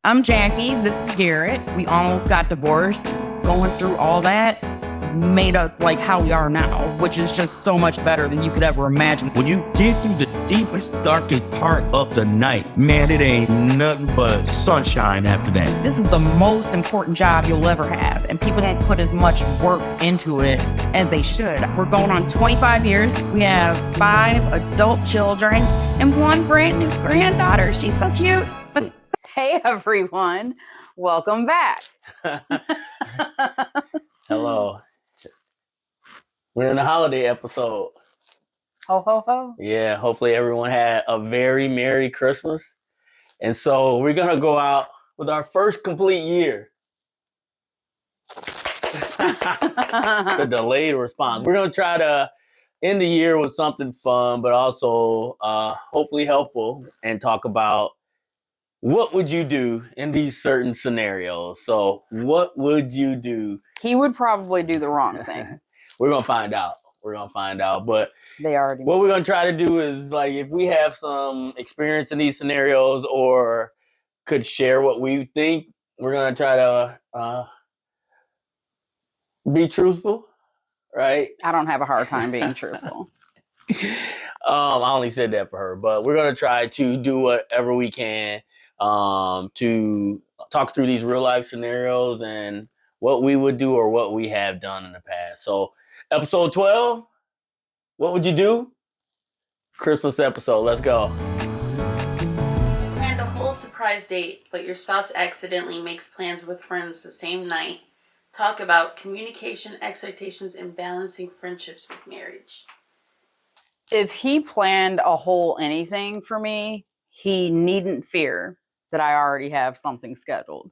I'm Jackie. This is Garrett. We almost got divorced. Going through all that made us like how we are now, which is just so much better than you could ever imagine. When you get through the deepest, darkest part of the night, man, it ain't nothing but sunshine after that. This is the most important job you'll ever have, and people don't put as much work into it as they should. We're going on 25 years. We have 5 adult children and 1 brand new granddaughter. She's so cute. Hey everyone, welcome back. Hello. We're in the holiday episode. Ho, ho, ho. Yeah, hopefully everyone had a very Merry Christmas. And so we're going to go out with our first complete year. The delayed response. We're going to try to end the year with something fun, but also hopefully helpful, and talk about what would you do in these certain scenarios. So what would you do? He would probably do the wrong thing. We're going to find out. But They already what we're going to try to do is, like, if we have some experience in these scenarios or could share what we think, we're going to try to be truthful, right? I don't have a hard time being truthful. I only said that for her, but we're going to try to do whatever we can to talk through these real life scenarios and what we would do or what we have done in the past. So episode 12, what would you do? Christmas episode. Let's go. Planned a whole surprise date, but your spouse accidentally makes plans with friends the same night. Talk about communication, expectations, and balancing friendships with marriage. If he planned a whole anything for me, he needn't fear that I already have something scheduled,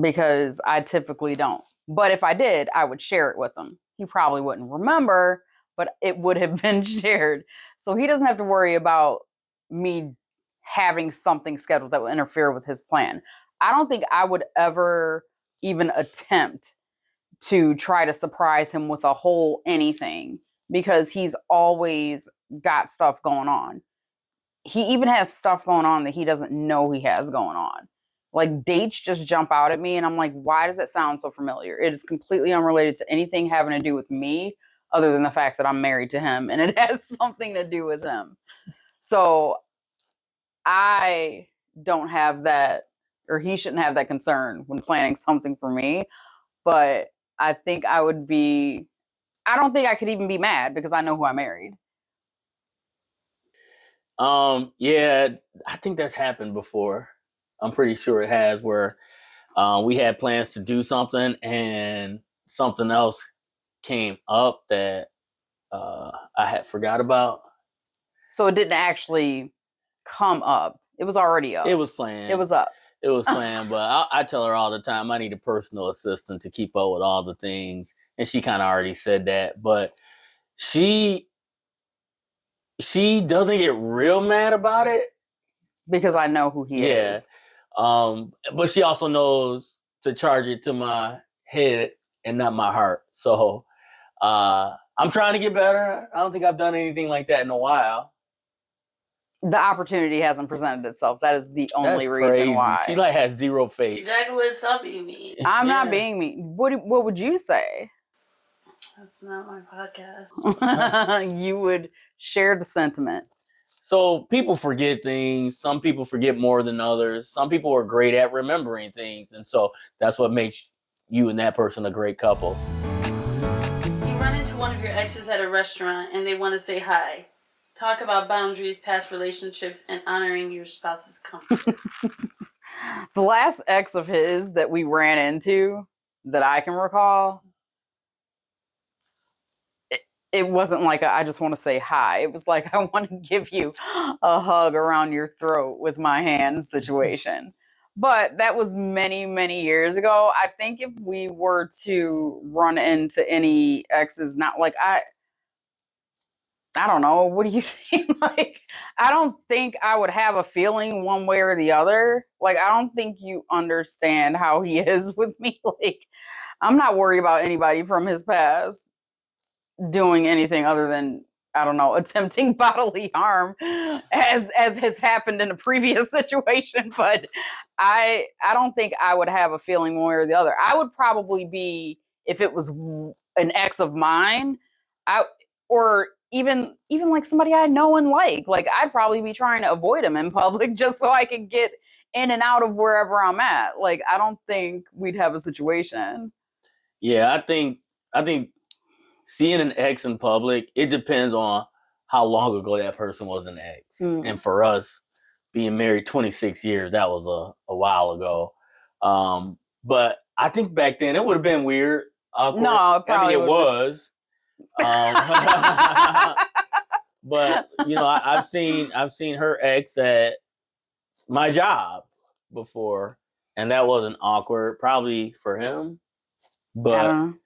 because I typically don't. But if I did, I would share it with him. He probably wouldn't remember, but it would have been shared. So he doesn't have to worry about me having something scheduled that will interfere with his plan. I don't think I would ever even attempt to try to surprise him with a whole anything, because he's always got stuff going on. He even has stuff going on that he doesn't know he has going on. Like, dates just jump out at me and I'm like, why does it sound so familiar? It is completely unrelated to anything having to do with me, other than the fact that I'm married to him, and it has something to do with him. So I don't have that, or he shouldn't have that concern when planning something for me. But I think I don't think I could even be mad, because I know who I married. Yeah, I think that's happened before. I'm pretty sure it has, where we had plans to do something and something else came up that I had forgot about. So it didn't actually come up. It was already up. It was planned. It was up. It was planned, but I tell her all the time I need a personal assistant to keep up with all the things, and she kind of already said that. But she doesn't get real mad about it, because I know who he is. But she also knows to charge it to my head and not my heart. So I'm trying to get better. I don't think I've done anything like that in a while. The opportunity hasn't presented itself. That is the only That's reason crazy. why. She like has zero faith. Jacqueline, stop being mean. I'm not being mean. What would you say? That's not my podcast. You would share the sentiment. So people forget things. Some people forget more than others. Some people are great at remembering things. And so that's what makes you and that person a great couple. You run into one of your exes at a restaurant and they want to say hi. Talk about boundaries, past relationships, and honoring your spouse's comfort. The last ex of his that we ran into, that I can recall, it wasn't like I just want to say hi. It was like, I want to give you a hug around your throat with my hands situation. But that was many, many years ago. I think if we were to run into any exes, not like I don't know. What do you think? Like, I don't think I would have a feeling one way or the other. Like, I don't think you understand how he is with me. Like, I'm not worried about anybody from his past doing anything other than I don't know, attempting bodily harm as has happened in a previous situation, but I don't think I would have a feeling one way or the other. I would probably be, if it was an ex of mine, I or even like somebody I know and like I'd probably be trying to avoid him in public just so I could get in and out of wherever I'm at. Like I don't think we'd have a situation. Yeah, I think seeing an ex in public, it depends on how long ago that person was an ex. And for us, being married 26 years, that was a while ago. But I think back then it would have been weird. Awkward. No, it probably I mean, it was. But you know, I've seen her ex at my job before, and that wasn't awkward. Probably for him, I but don't know.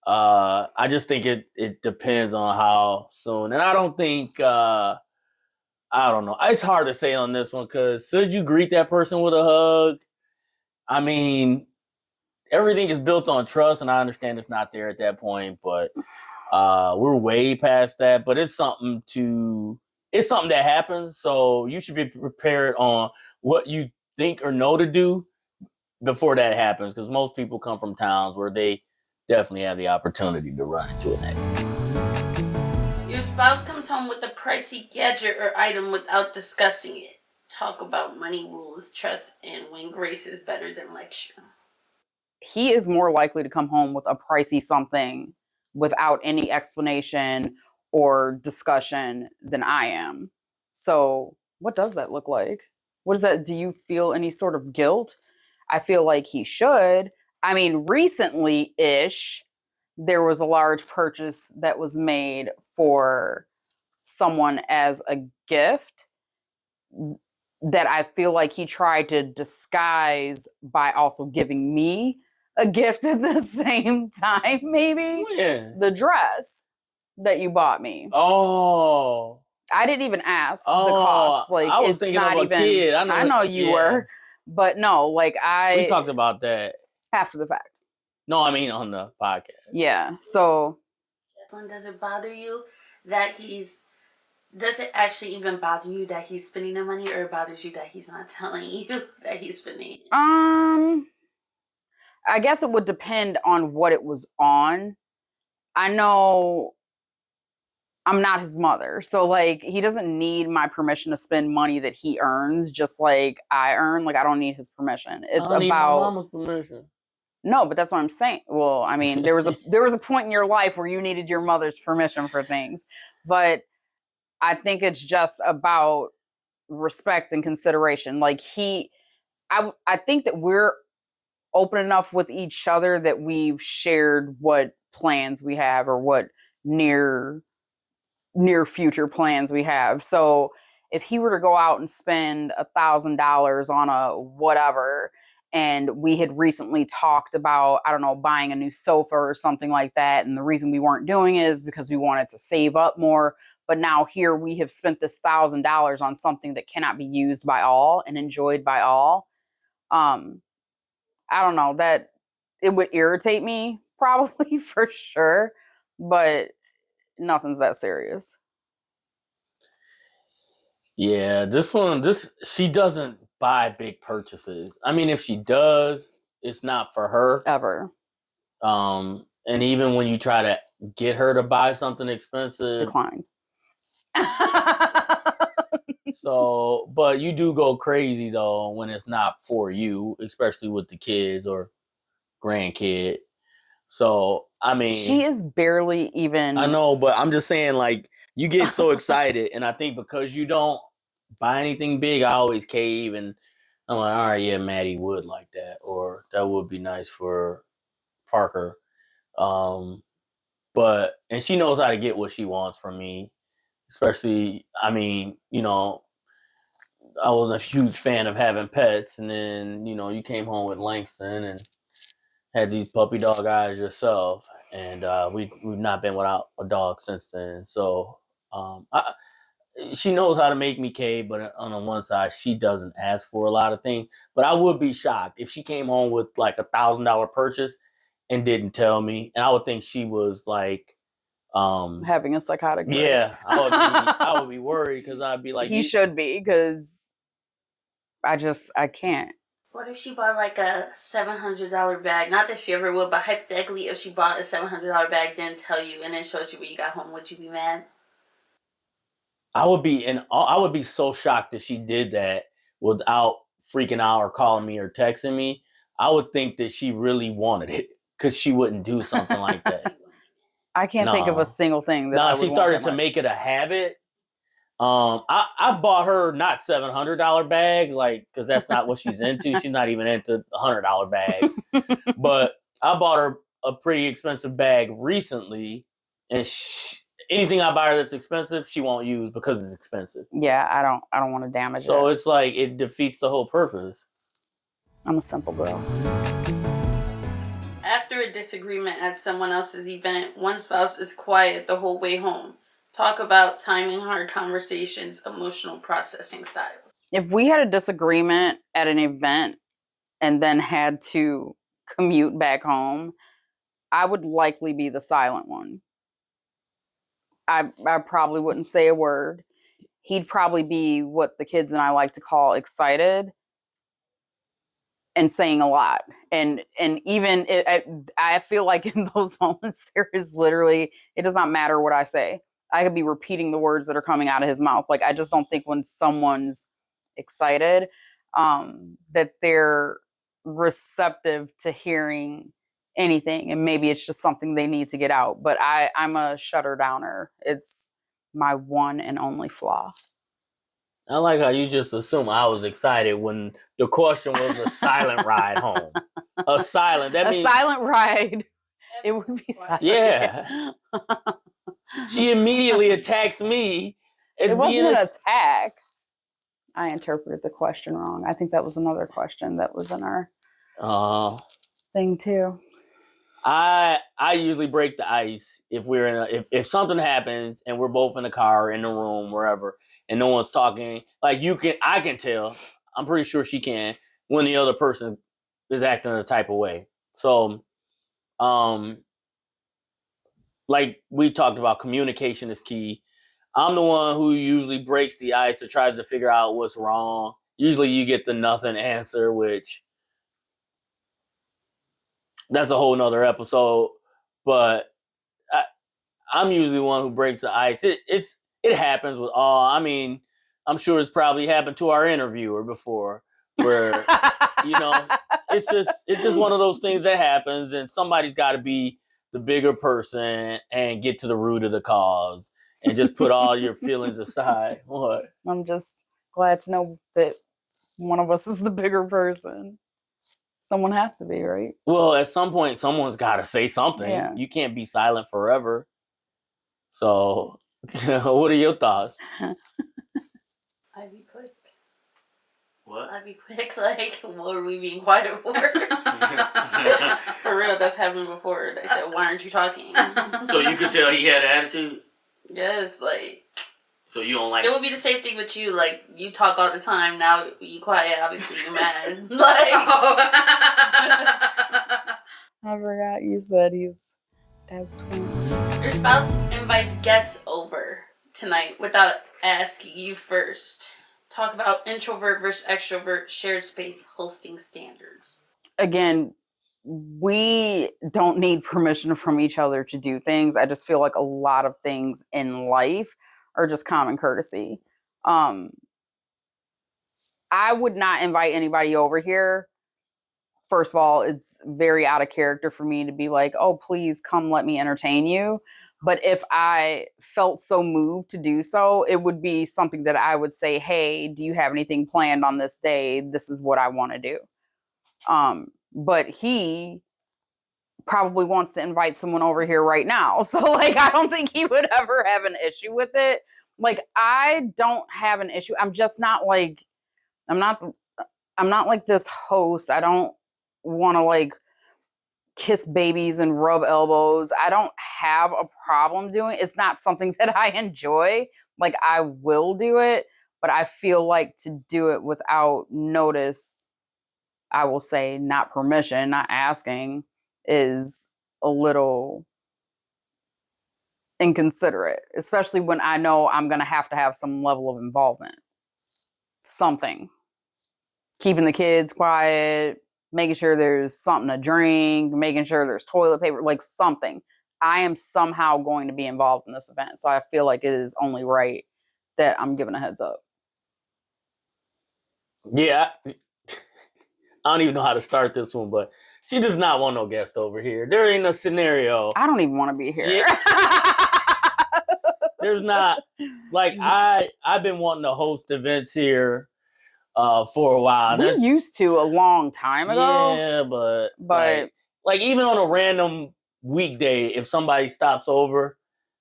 I just think it depends on how soon, and I don't think I don't know. It's hard to say on this one because should you greet that person with a hug? I mean, everything is built on trust, and I understand it's not there at that point, but we're way past that. But it's something that happens, so you should be prepared on what you think or know to do before that happens, because most people come from towns where they definitely have the opportunity to run into an ex. Your spouse comes home with a pricey gadget or item without discussing it. Talk about money rules, trust, and when grace is better than lecture. He is more likely to come home with a pricey something without any explanation or discussion than I am. So, what does that look like? What is that? Do you feel any sort of guilt? I feel like he should. I mean, recently ish, there was a large purchase that was made for someone as a gift that I feel like he tried to disguise by also giving me a gift at the same time, maybe. Yeah. The dress that you bought me. Oh. I didn't even ask the Oh, cost. Like I was it's thinking not of a even kid. I know you were, but no, like We talked about that. after the fact. No, I mean on the podcast. Yeah. So Does it bother you that does it actually even bother you that he's spending the money, or it bothers you that he's not telling you that he's spending? I guess it would depend on what it was on. I know I'm not his mother. So like he doesn't need my permission to spend money that he earns just like I earn. Like I don't need his permission. It's I don't need my about mama's permission. No, but that's what I'm saying. Well, I mean, there was a point in your life where you needed your mother's permission for things. But I think it's just about respect and consideration. Like I think that we're open enough with each other that we've shared what plans we have or what near future plans we have. So if he were to go out and spend $1,000 on a whatever, and we had recently talked about, I don't know, buying a new sofa or something like that, and the reason we weren't doing it is because we wanted to save up more, but now here we have spent this $1,000 on something that cannot be used by all and enjoyed by all. I don't know, that it would irritate me probably for sure, but nothing's that serious. Yeah, she doesn't buy big purchases. I mean, if she does, it's not for her. Ever. And even when you try to get her to buy something expensive, Decline. So, but you do go crazy though when it's not for you, especially with the kids or grandkid. So, I mean, she is barely even. I know, but I'm just saying, like, you get so excited, and I think because you don't buy anything big, I always cave, and I'm like, all right, yeah, Maddie would like that, or that would be nice for Parker. But and she knows how to get what she wants from me, especially, I mean, you know, I was a huge fan of having pets, and then, you know, you came home with Langston and had these puppy dog eyes yourself, and we've not been without a dog since then. So she knows how to make me cave, but on the one side, she doesn't ask for a lot of things. But I would be shocked if she came home with like $1,000 purchase and didn't tell me, and I would think she was like Having a psychotic break. Yeah, I would be worried because I'd be like, He should be, because I can't. What if she bought like a $700 bag? Not that she ever would, but hypothetically, if she bought a $700 bag, didn't tell you, and then showed you when you got home, would you be mad? I would be so shocked that she did that without freaking out or calling me or texting me. I would think that she really wanted it because she wouldn't do something like that. I can't think of a single thing that I would she want started that to much. make it a habit. I bought her not $700 bags, like, because that's not what she's into. She's not even into $100 bags. But I bought her a pretty expensive bag recently, and anything I buy her that's expensive, she won't use because it's expensive. Yeah, I don't want to damage it. So it's like it defeats the whole purpose. I'm a simple girl. After a disagreement at someone else's event, one spouse is quiet the whole way home. Talk about timing hard conversations, emotional processing styles. If we had a disagreement at an event and then had to commute back home, I would likely be the silent one. I probably wouldn't say a word. He'd probably be what the kids and I like to call excited and saying a lot. And even I feel like in those moments, there is literally, it does not matter what I say. I could be repeating the words that are coming out of his mouth. Like, I just don't think when someone's excited, that they're receptive to hearing anything. And maybe it's just something they need to get out. But I'm a shutter downer. It's my one and only flaw. I like how you just assume I was excited when the question was a silent ride home. A silent. That means silent ride. It would be silent. Yeah. She immediately attacks me as it wasn't being an attack. I interpreted the question wrong. I think that was another question that was in our thing too. I usually break the ice if we're in if something happens and we're both in the car, in the room, wherever, and no one's talking. Like I can tell. I'm pretty sure she can when the other person is acting a type of way. So, like we talked about, communication is key. I'm the one who usually breaks the ice or tries to figure out what's wrong. Usually you get the nothing answer, which that's a whole nother episode. But I'm usually the one who breaks the ice. It happens with all. I mean, I'm sure it's probably happened to our interviewer before, where it's just one of those things that happens, and somebody's got to be the bigger person and get to the root of the cause and just put all your feelings aside. What? I'm just glad to know that one of us is the bigger person. Someone has to be, right? Well, at some point, someone's got to say something. Yeah. You can't be silent forever. So, what are your thoughts? I'd be quick. What? I'd be quick. Like, what are we being quiet for? For real, that's happened before. They said, "Why aren't you talking?" So you could tell he had an attitude? Yes, like. So you don't like... It would be the same thing with you. Like, you talk all the time. Now you quiet. Obviously, you're mad. Like. I forgot you said he's dad's twin. Your spouse invites guests over tonight without asking you first. Talk about introvert versus extrovert, shared space, hosting standards. Again, we don't need permission from each other to do things. I just feel like a lot of things in life are just common courtesy. I would not invite anybody over here. First of all, it's very out of character for me to be like, oh, please come let me entertain you. But if I felt so moved to do so, it would be something that I would say, hey, do you have anything planned on this day? This is what I want to do. But he probably wants to invite someone over here right now. So, like, I don't think he would ever have an issue with it. Like, I don't have an issue. I'm just not like, I'm not like this host. I don't want to like kiss babies and rub elbows. I don't have a problem doing it. It's not something that I enjoy. Like, I will do it, but I feel like to do it without notice, I will say not permission, not asking, is a little inconsiderate, especially when I know I'm going to have some level of involvement. Something. Keeping the kids quiet, making sure there's something to drink, making sure there's toilet paper, like something. I am somehow going to be involved in this event. So I feel like it is only right that I'm giving a heads up. Yeah. I don't even know how to start this one, but she does not want no guest over here. There ain't a scenario. I don't even want to be here. Yeah. There's not, like, I've been wanting to host events here for a while. We used to a long time ago. Yeah, but like even on a random weekday, if somebody stops over,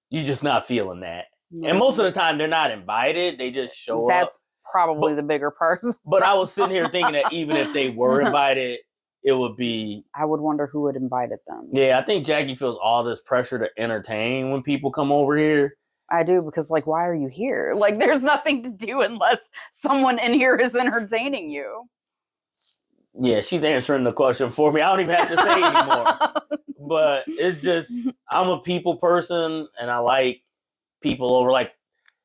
you're just not feeling that. And most of the time, they're not invited; they just show up. That's probably the bigger part. But I was sitting here thinking that even if they were invited, it would be. I would wonder who had invited them. Yeah, I think Jackie feels all this pressure to entertain when people come over here. I do, because like, why are you here? Like, there's nothing to do unless someone in here is entertaining you. Yeah, she's answering the question for me. I don't even have to say anymore. But it's just, I'm a people person and I like people over. Like,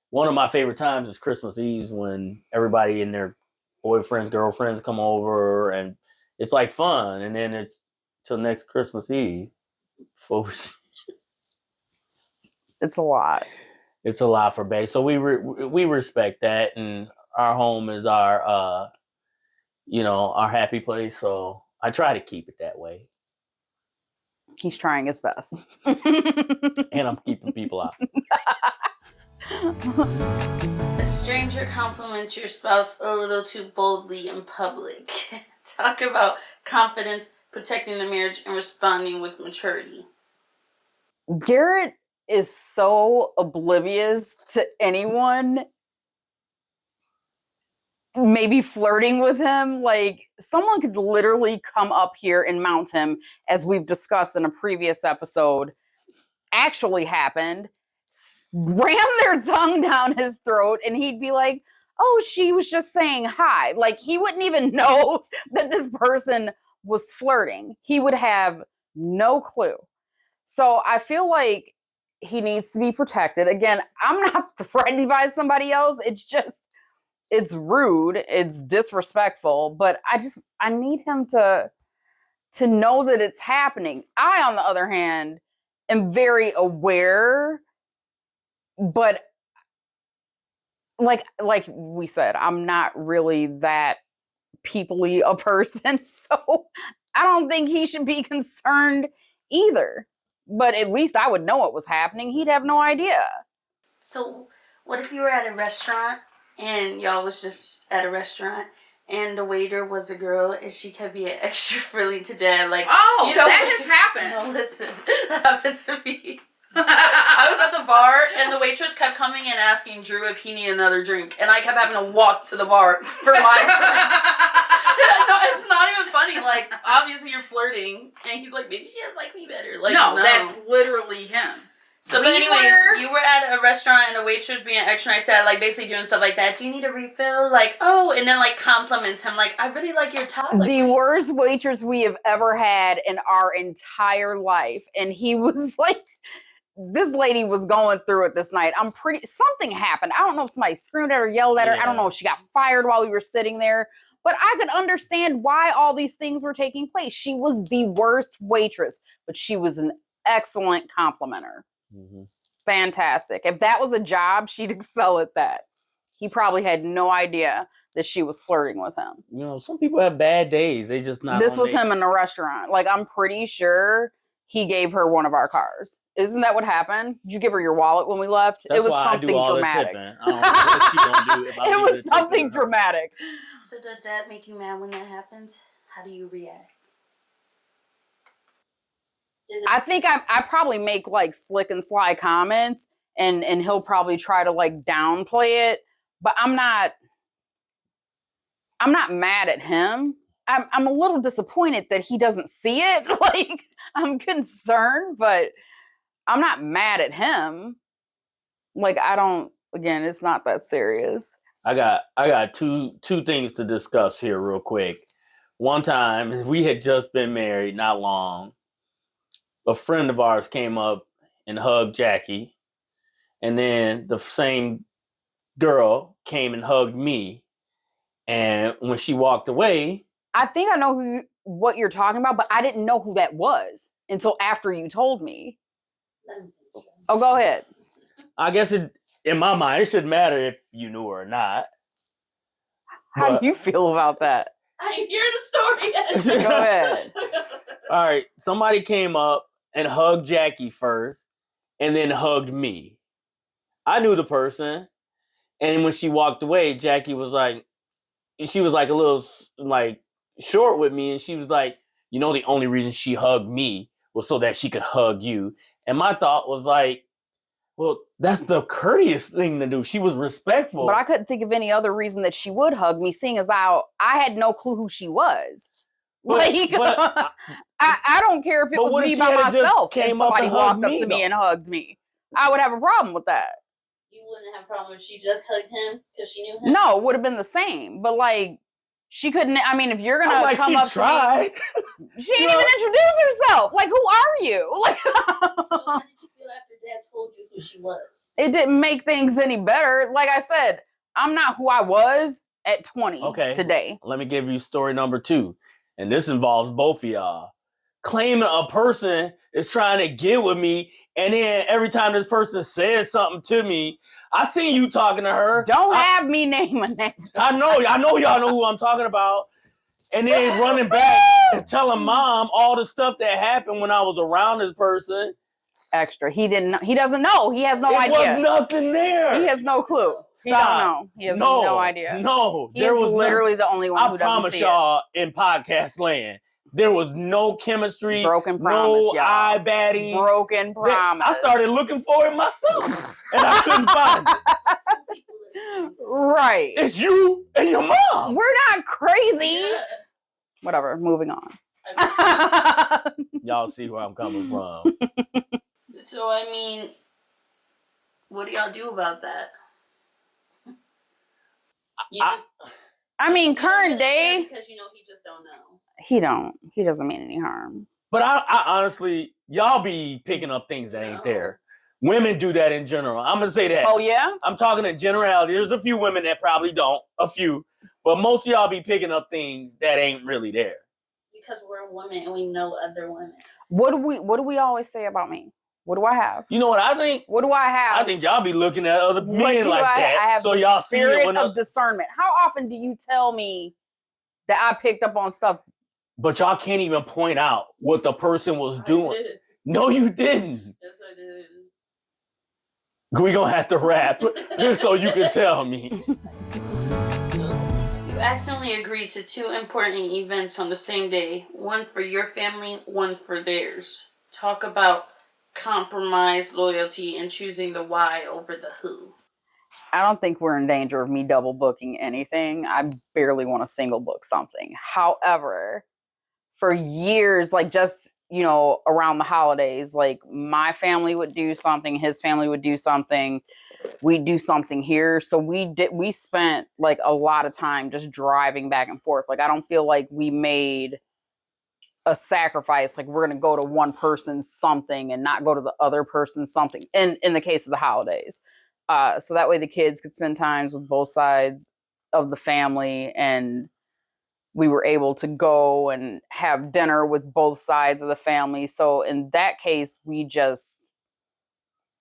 one of my favorite times is Christmas Eve when everybody and their boyfriends, girlfriends come over and it's like fun. And then it's till next Christmas Eve. It's a lot. It's a lot for Bay. So we respect that. And our home is our, our happy place. So I try to keep it that way. He's trying his best. And I'm keeping people out. A stranger compliments your spouse a little too boldly in public. Talk about confidence, protecting the marriage, and responding with maturity. Garrett is so oblivious to anyone maybe flirting with him. Like, someone could literally come up here and mount him, as we've discussed in a previous episode, actually happened, ram their tongue down his throat, and he'd be like, oh, she was just saying hi. Like, he wouldn't even know that this person was flirting. He would have no clue. So I feel like he needs to be protected. Again, I'm not threatened by somebody else. It's just, it's rude. It's disrespectful. But I need him to know that it's happening. I, on the other hand, am very aware, but like we said, I'm not really that people-y a person. So I don't think he should be concerned either. But at least I would know what was happening. He'd have no idea. So what if you were at a restaurant and y'all was just at a restaurant and the waiter was a girl and she kept being extra friendly to dad? Like, that has happened. No, listen, that happened to me. I was at the bar and the waitress kept coming and asking Drew if he needed another drink, and I kept having to walk to the bar for my drink. No, it's not even funny. Like, obviously you're flirting, and he's like, maybe she doesn't like me better. Like, no, that's literally him. So, but anyways, you were at a restaurant and the waitress being extra nice, dad, like basically doing stuff like that. Do you need a refill? Like, oh, and then like compliments him, like, I really like your top. Like, the worst waitress we have ever had in our entire life, and he was like, this lady was going through it this night. Something happened. I don't know if somebody screamed at her, yelled at her. I don't know if she got fired while we were sitting there. But I could understand why all these things were taking place. She was the worst waitress, but she was an excellent complimenter. Mm-hmm. Fantastic. If that was a job, she'd excel at that. He probably had no idea that she was flirting with him. You know, some people have bad days. They just not. This was him in a restaurant. Like, I'm pretty sure he gave her one of our cars. Isn't that what happened? Did you give her your wallet when we left? That's it was why something I do all dramatic. The tipping. I don't know what she gonna do if I it was something dramatic. So does that make you mad when that happens? How do you react? I think I probably make like slick and sly comments, and he'll probably try to like downplay it. But I'm not mad at him. I'm a little disappointed that he doesn't see it. Like, I'm concerned, but I'm not mad at him. Like, again, it's not that serious. I got two things to discuss here real quick. One time, we had just been married, not long. A friend of ours came up and hugged Jackie. and then the same girl came and hugged me. And when she walked away, I think I know what you're talking about, but I didn't know who that was until after you told me. Oh, go ahead. I guess in my mind, it shouldn't matter if you knew her or not. How do you feel about that? I didn't hear the story yet. Go ahead. All right, somebody came up and hugged Jackie first, and then hugged me. I knew the person, and when she walked away, Jackie was like, she was like a little like short with me, and she was like, you know, the only reason she hugged me was so that she could hug you. And my thought was like, well, that's the courteous thing to do. She was respectful. But I couldn't think of any other reason that she would hug me, seeing as I had no clue who she was. I don't care if it was me by myself and somebody walked up to me and hugged me. I would have a problem with that. You wouldn't have a problem if she just hugged him because she knew him? No, it would have been the same. But like, she couldn't. I mean, if you're gonna come up to me, she didn't even introduce herself. Like, who are you? Like, so how did you feel after Dad told you who she was? It didn't make things any better. Like I said, I'm not who I was at 20 today. Let me give you story number 2. And this involves both of y'all. Claiming a person is trying to get with me, and then every time this person says something to me, I seen you talking to her. Don't have me name a name. I know y'all know who I'm talking about. And then running back and telling mom all the stuff that happened when I was around this person. Extra. He doesn't know. He has no idea. There was nothing there. He has no clue. He don't know. He has no idea. No. He is literally the only one who doesn't see it. I promise y'all, in podcast land, there was no chemistry, broken promise, no eye batting, broken promise. I started looking for it myself, and I couldn't find it. Right. It's you and your mom. We're not crazy. Yeah. Whatever. Moving on. Y'all see where I'm coming from. So, I mean, what do y'all do about that? I mean, current day. Because, you know, he just don't know. He doesn't mean any harm. But I honestly, y'all be picking up things that ain't there. Women do that in general. I'm going to say that. Oh, yeah? I'm talking in generality. There's a few women that probably don't. A few. But most of y'all be picking up things that ain't really there. Because we're women and we know other women. What do we always say about me? What do I have? You know what I think? What do I have? I think y'all be looking at other men like that. I have so the y'all see it spirit of discernment. How often do you tell me that I picked up on stuff? But y'all can't even point out what the person was doing. Did. No, you didn't. Yes, I did. We gonna have to rap just so you can tell me. You accidentally agreed to 2 important events on the same day. One for your family, one for theirs. Talk about compromise, loyalty, and choosing the why over the who. I don't think we're in danger of me double booking anything. I barely want to single book something. However, for years, like just, you know, around the holidays, like my family would do something, his family would do something, we'd do something here. So we spent like a lot of time just driving back and forth. Like I don't feel like we made a sacrifice, like we're going to go to one person's something and not go to the other person's something in the case of the holidays. So that way the kids could spend times with both sides of the family, and we were able to go and have dinner with both sides of the family. So in that case, we just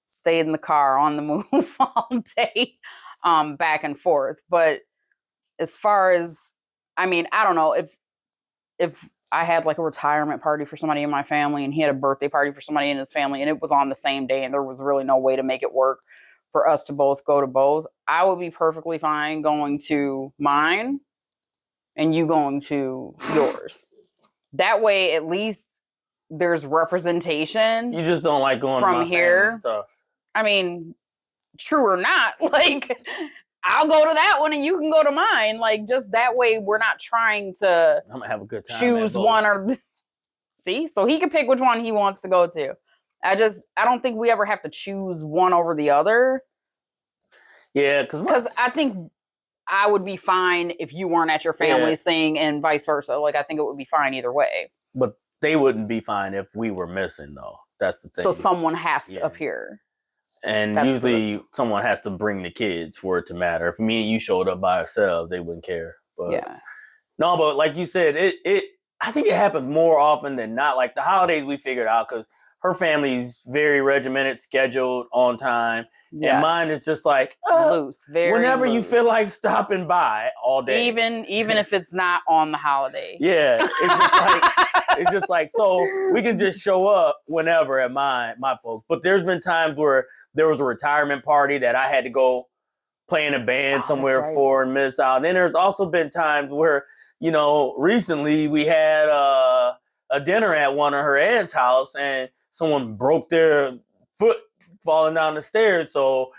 stayed in the car on the move all day, back and forth. But as far as, I mean, I don't know, if I had like a retirement party for somebody in my family and he had a birthday party for somebody in his family and it was on the same day and there was really no way to make it work for us to both go to both, I would be perfectly fine going to mine and you going to yours. That way, at least there's representation. You just don't like going from to my here. family stuff. I mean, true or not, like I'll go to that one and you can go to mine. Like just that way, we're not trying to I'm gonna have a good time. Choose one or see, so he can pick which one he wants to go to. I don't think we ever have to choose one over the other. Yeah, because I think I would be fine if you weren't at your family's thing and vice versa. Like I think it would be fine either way. But they wouldn't be fine if we were missing, though. That's the thing. So someone has to appear. And That's usually someone has to bring the kids for it to matter. If me and you showed up by ourselves, they wouldn't care. But Yeah. no, but like you said, I think it happens more often than not. Like the holidays we figured out because her family's very regimented, scheduled, on time. Yes. And mine is just like loose, very whenever you loose. feel like stopping by all day. Even if it's not on the holiday. Yeah. It's just like so we can just show up whenever at my folks. But there's been times where there was a retirement party that I had to go play in a band somewhere for and miss out. And then there's also been times where, you know, recently we had a dinner at one of her aunt's house and someone broke their foot falling down the stairs. So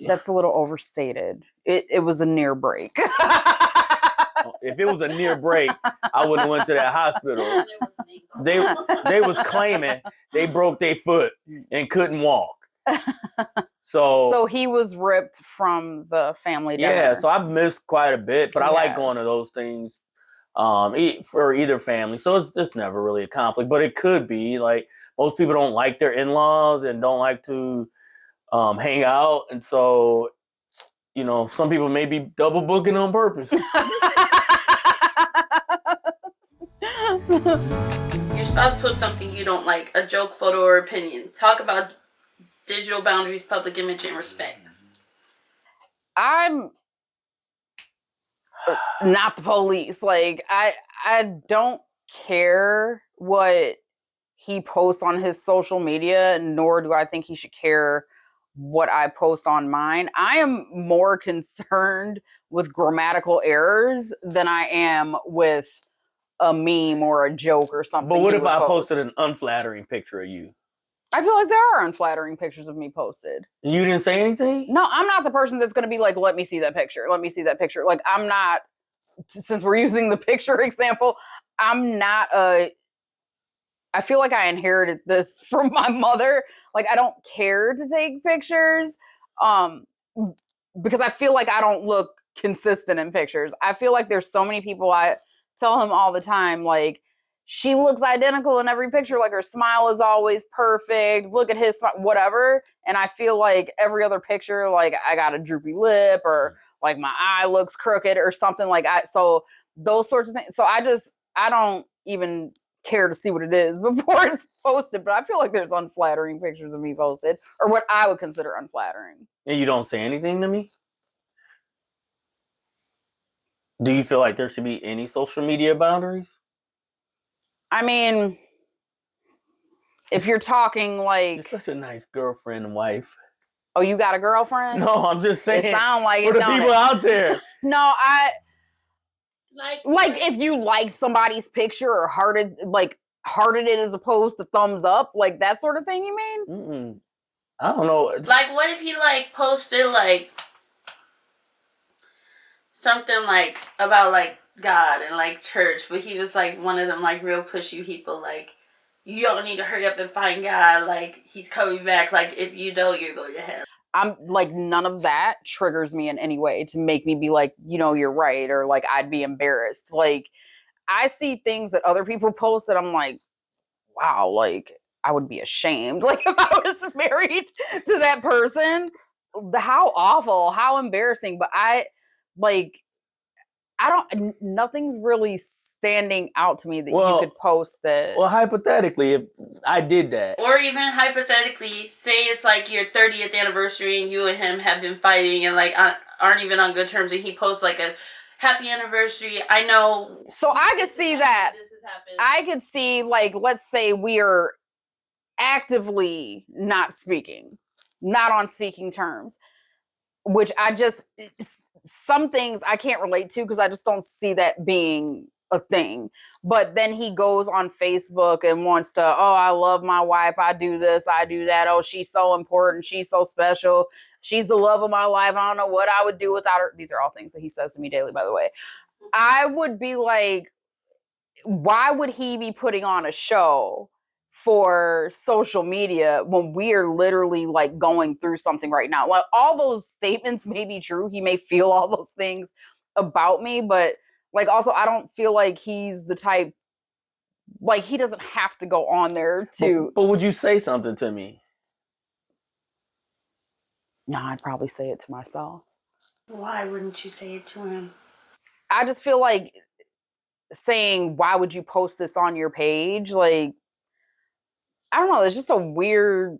that's a little overstated. It was a near break. If it was a near break, I wouldn't have went to that hospital. They was claiming they broke their foot and couldn't walk. So he was ripped from the family dinner. Yeah, so I've missed quite a bit, but I like going to those things for either family. So it's just never really a conflict, but it could be. Like most people don't like their in-laws and don't like to hang out, and so you know some people may be double booking on purpose. Your spouse posts something you don't like, a joke, photo, or opinion. Talk about digital boundaries, public image, and respect. I'm not the police. Like I don't care what he posts on his social media, nor do I think he should care what I post on mine. I am more concerned with grammatical errors than I am with a meme or a joke or something. But what if I posted an unflattering picture of you? I feel like there are unflattering pictures of me posted. You didn't say anything? No, I'm not the person that's going to be like, let me see that picture. Let me see that picture. Like, I'm not, since we're using the picture example, I'm not I feel like I inherited this from my mother. Like, I don't care to take pictures because I feel like I don't look consistent in pictures. I feel like there's so many people, I tell him all the time, like, she looks identical in every picture. Like her smile is always perfect. Look at his smile, whatever. And I feel like every other picture, like I got a droopy lip or like my eye looks crooked or something like that. So those sorts of things. So I don't even care to see what it is before it's posted. But I feel like there's unflattering pictures of me posted or what I would consider unflattering. And you don't say anything to me? Do you feel like there should be any social media boundaries? I mean, if you're talking like... You're such a nice girlfriend and wife. Oh, you got a girlfriend? No, I'm just saying. It sound like for it, the people out there. No, like if you like somebody's picture or hearted it as opposed to thumbs up, like that sort of thing, you mean? Mm-mm. I don't know. Like, what if he like posted like something like about like God and like church, but he was like one of them like real pushy people, like you don't need to hurry up and find God, like he's coming back, like if you don't, you're going to hell. I'm like, none of that triggers me in any way to make me be like, you know, you're right, or like I'd be embarrassed. Like I see things that other people post that I'm like, wow, like I would be ashamed. Like if I was married to that person, how awful, how embarrassing. But nothing's really standing out to me that you could post that. Well, hypothetically, if I did that. Or even hypothetically, say it's like your 30th anniversary and you and him have been fighting and like aren't even on good terms, and he posts like a happy anniversary. I know. So I could see that. This has happened. I could see, like, let's say we are actively not speaking, not on speaking terms. Which some things I can't relate to because I just don't see that being a thing. But then he goes on Facebook and wants to, oh, I love my wife. I do this, I do that. Oh, she's so important. She's so special. She's the love of my life. I don't know what I would do without her. These are all things that he says to me daily, by the way. I would be like, why would he be putting on a show for social media when we are literally like going through something right now? Like all those statements may be true. He may feel all those things about me, but like also I don't feel like he's the type, like he doesn't have to go on there to. But would you say something to me? No, I'd probably say it to myself. Why wouldn't you say it to him? I just feel like saying, why would you post this on your page? Like, I don't know. It's just a weird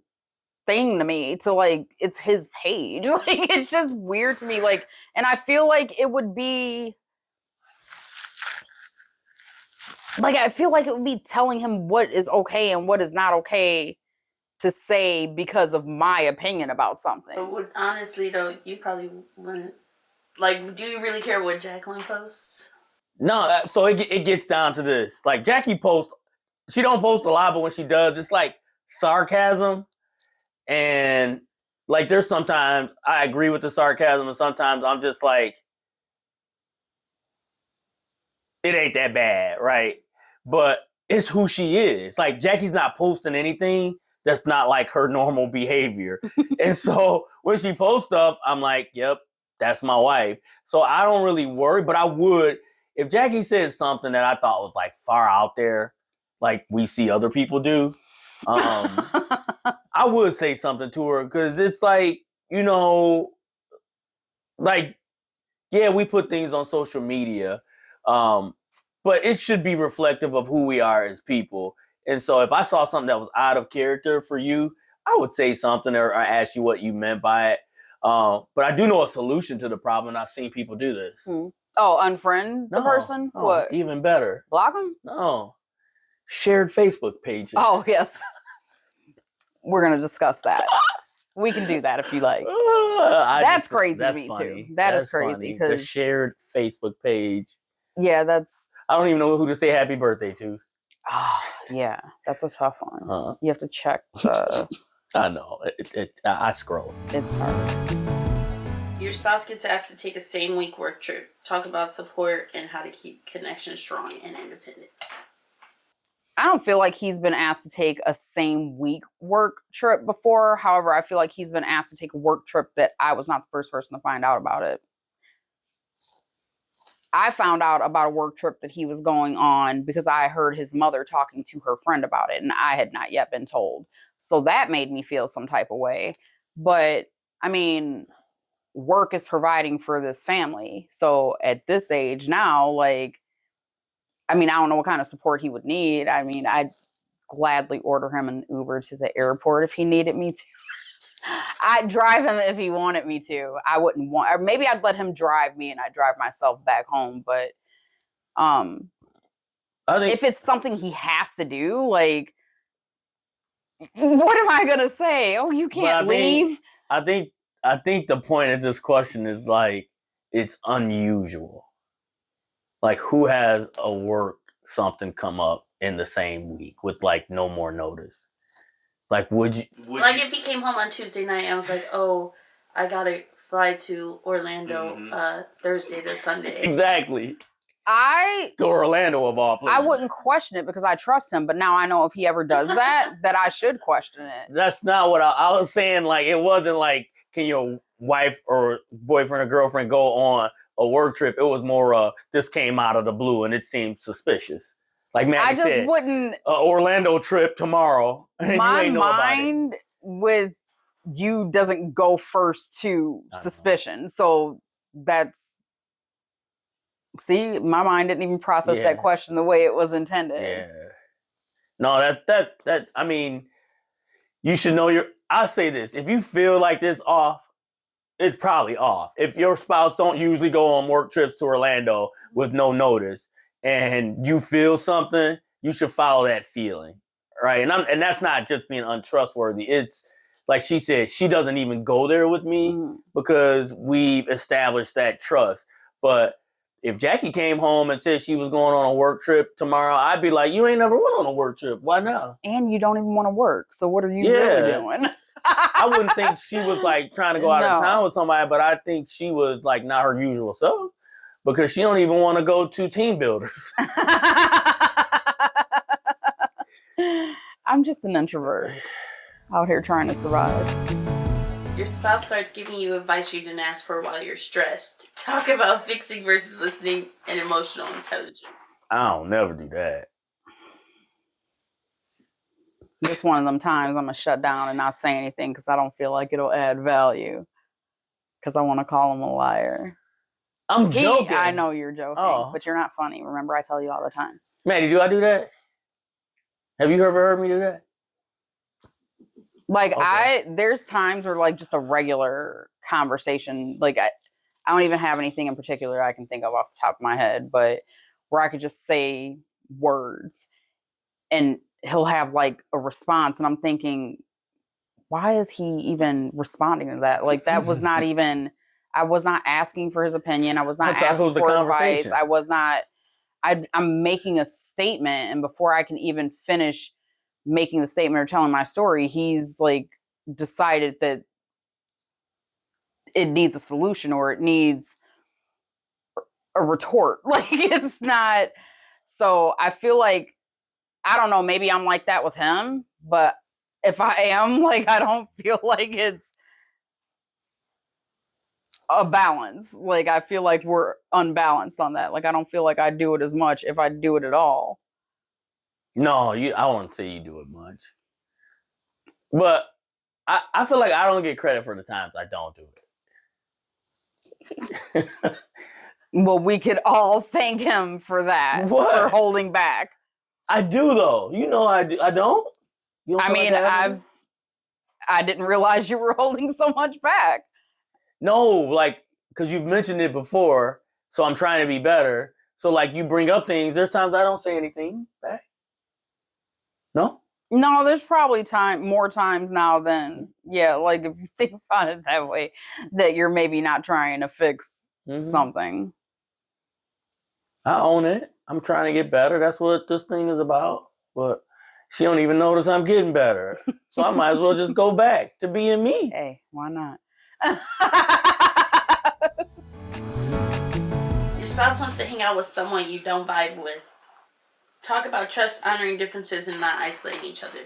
thing to me to like, it's his page. Like, it's just weird to me. Like, and I feel like it would be, like, I feel like it would be telling him what is okay and what is not okay to say because of my opinion about something. But honestly, though, you probably wouldn't. Like, do you really care what Jacqueline posts? No, so it gets down to this. Like, Jackie posts, she don't post a lot, but when she does, it's like sarcasm. And like, there's sometimes I agree with the sarcasm, and sometimes I'm just like, it ain't that bad, right? But it's who she is. Like, Jackie's not posting anything that's not like her normal behavior. And so when she posts stuff, I'm like, yep, that's my wife. So I don't really worry, but I would, if Jackie said something that I thought was like far out there, like we see other people do, I would say something to her, because it's like, you know, like, yeah, we put things on social media, but it should be reflective of who we are as people. And so if I saw something that was out of character for you, I would say something, or ask you what you meant by it. But I do know a solution to the problem, and I've seen people do this. Oh, unfriend the person? No, What? even better. Block them? No. Shared Facebook pages. Oh, yes. We're going to discuss that. We can do that if you like. That's crazy to me, funny. too. That is crazy. The shared Facebook page. Yeah, that's... I don't even know who to say happy birthday to. Oh, yeah, that's a tough one. You have to check the... I know. I scroll. It's hard. Your spouse gets asked to take a same week work trip. Talk about support and how to keep connection strong and independence. I don't feel like he's been asked to take a same week work trip before. However, I feel like he's been asked to take a work trip that I was not the first person to find out about it. I found out about a work trip that he was going on because I heard his mother talking to her friend about it, and I had not yet been told. So that made me feel some type of way. But, I mean, work is providing for this family. So at this age now, like, I mean, I don't know what kind of support he would need. I mean, I'd gladly order him an Uber to the airport if he needed me to. I'd drive him if he wanted me to. I wouldn't want, or maybe I'd let him drive me and I'd drive myself back home. But I think if it's something he has to do, like, what am I gonna say? Oh, you can't leave. I think the point of this question is like, it's unusual. Like, who has a work something come up in the same week with like no more notice? Like, would you? If he came home on Tuesday night and was like, oh, I gotta fly to Orlando Thursday to Sunday. Exactly. To Orlando of all places. I wouldn't question it because I trust him, but now I know if he ever does that, that I should question it. That's not what I was saying. Like, it wasn't like, can your wife or boyfriend or girlfriend go on a work trip? It was more, this came out of the blue and it seemed suspicious. Like, man, I just wouldn't. Orlando trip tomorrow. My mind with you doesn't go first to suspicion. So that's. See, my mind didn't even process that question the way it was intended. Yeah. No, that I mean, you should know I'll say this. If you feel like this off, it's probably off. If your spouse don't usually go on work trips to Orlando with no notice and you feel something, you should follow that feeling. Right? And that's not just being untrustworthy. It's like she said, she doesn't even go there with me because we've established that trust. But if Jackie came home and said she was going on a work trip tomorrow, I'd be like, you ain't never went on a work trip. Why not? And you don't even want to work. So what are you really doing? I wouldn't think she was like trying to go out of town with somebody, but I think she was like not her usual self because she don't even want to go to team builders. I'm just an introvert out here trying to survive. Your spouse starts giving you advice you didn't ask for while you're stressed. Talk about fixing versus listening and emotional intelligence. I don't never do that. Just one of them times I'm going to shut down and not say anything because I don't feel like it'll add value. Because I want to call him a liar. I'm joking. I know you're joking, Oh. but you're not funny. Remember, I tell you all the time. Maddie, do I do that? Have you ever heard me do that? Like Okay. there's times where like just a regular conversation, like I don't even have anything in particular I can think of off the top of my head, but where I could just say words and he'll have like a response and I'm thinking, why is he even responding to that? Like that was not even, I was not asking for his opinion. I was not I thought it asking was a for advice. conversation. I was not, I'm making a statement. And before I can even finish making the statement or telling my story, he's like decided that it needs a solution or it needs a retort. Like it's not, so I feel like, I don't know, maybe I'm like that with him, but if I am, like, I don't feel like it's a balance. Like, I feel like we're unbalanced on that. Like, I don't feel like I do it as much if I do it at all. No, I won't say you do it much. But I feel like I don't get credit for the times I don't do it. Well, we could all thank him for that, What? for holding back. I do though. You know I do. I don't? You don't I feel mean, like I have to? I didn't realize you were holding so much back. No, like, because you've mentioned it before, so I'm trying to be better. So, like, you bring up things. There's times I don't say anything back. No? No, there's probably more times now than, yeah, like if you think about it that way, that you're maybe not trying to fix something. I own it. I'm trying to get better. That's what this thing is about. But she don't even notice I'm getting better. So I might as well just go back to being me. Hey, why not? Your spouse wants to hang out with someone you don't vibe with. Talk about trust, honoring differences, and not isolating each other.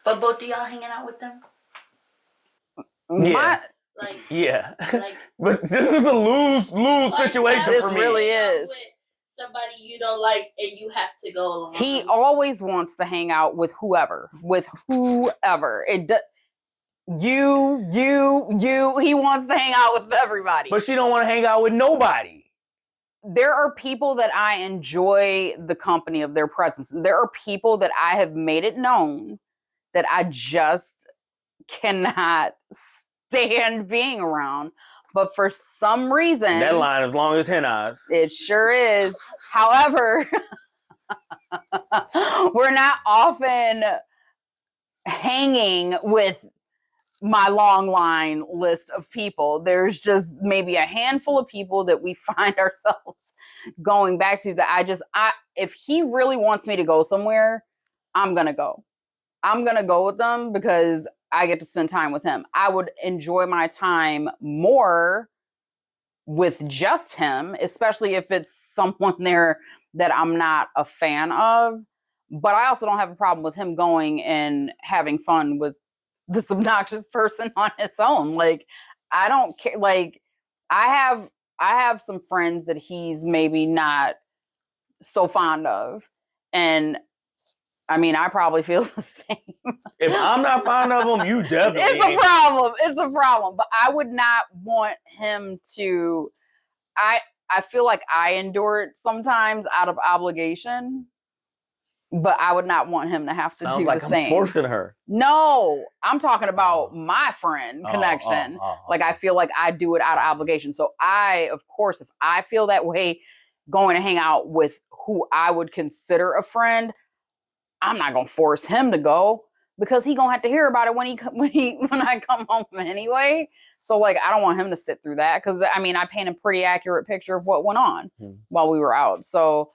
But both of y'all hanging out with them? Yeah. Like, Yeah. like, but this is a lose situation This for me. really is. with somebody you don't like and you have to go along. He always wants to hang out with whoever. It he wants to hang out with everybody. But she don't want to hang out with nobody. There are people that I enjoy the company of their presence. There are people that I have made it known that I just cannot stand being around. But for some reason, That line as long as hen eyes. it sure is. However, we're not often hanging with my long line list of people. There's just maybe a handful of people that we find ourselves going back to that if he really wants me to go somewhere, I'm going to go. I'm going to go with them because I get to spend time with him. I would enjoy my time more with just him, especially if it's someone there that I'm not a fan of. But I also don't have a problem with him going and having fun with this obnoxious person on his own. Like, I don't care. Like, I have some friends that he's maybe not so fond of. And I mean, I probably feel the same. If I'm not fond of him, you definitely It's a problem. It's a problem. But I would not want him to. I feel like I endure it sometimes out of obligation, but I would not want him to have to Sounds do like the I'm same. forcing her. No, I'm talking about my friend connection. Like, I feel like I do it out of obligation. So of course, if I feel that way going to hang out with who I would consider a friend, I'm not going to force him to go because he going to have to hear about it when I come home anyway. So, like, I don't want him to sit through that because, I mean, I paint a pretty accurate picture of what went on while we were out. So,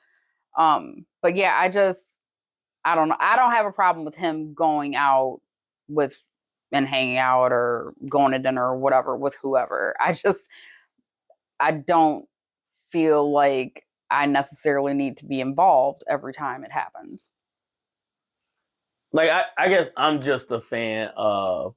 but yeah, I don't know. I don't have a problem with him going out and hanging out or going to dinner or whatever with whoever. I don't feel like I necessarily need to be involved every time it happens. Like, I guess I'm just a fan of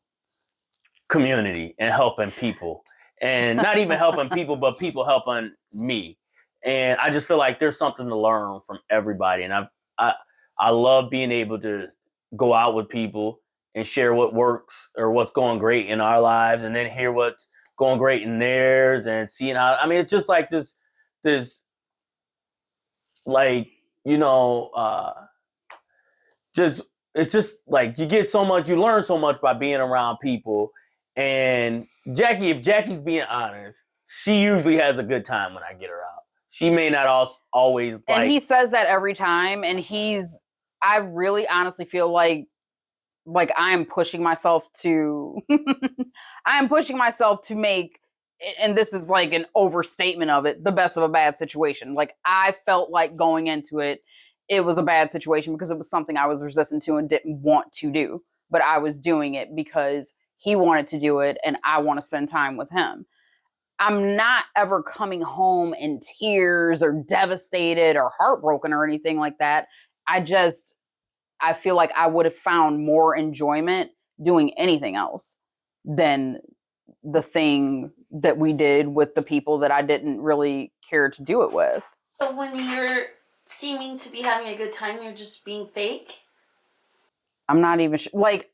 community and helping people. And not even helping people, but people helping me. And I just feel like there's something to learn from everybody. And I love being able to go out with people and share what works or what's going great in our lives and then hear what's going great in theirs and seeing how, I mean, it's just like this, like, you know, just, it's just like you get so much, you learn so much by being around people. And Jackie, if Jackie's being honest, she usually has a good time when I get her out. She may not always like. And he says that every time. And I really honestly feel like I'm pushing myself to, I am pushing myself to make, and this is like an overstatement of it, the best of a bad situation. Like I felt like going into it, it was a bad situation because it was something I was resistant to and didn't want to do. But I was doing it because he wanted to do it and I want to spend time with him. I'm not ever coming home in tears or devastated or heartbroken or anything like that. I feel like I would have found more enjoyment doing anything else than the thing that we did with the people that I didn't really care to do it with. So when you're seeming to be having a good time, you're just being fake? I'm not even sure. Like,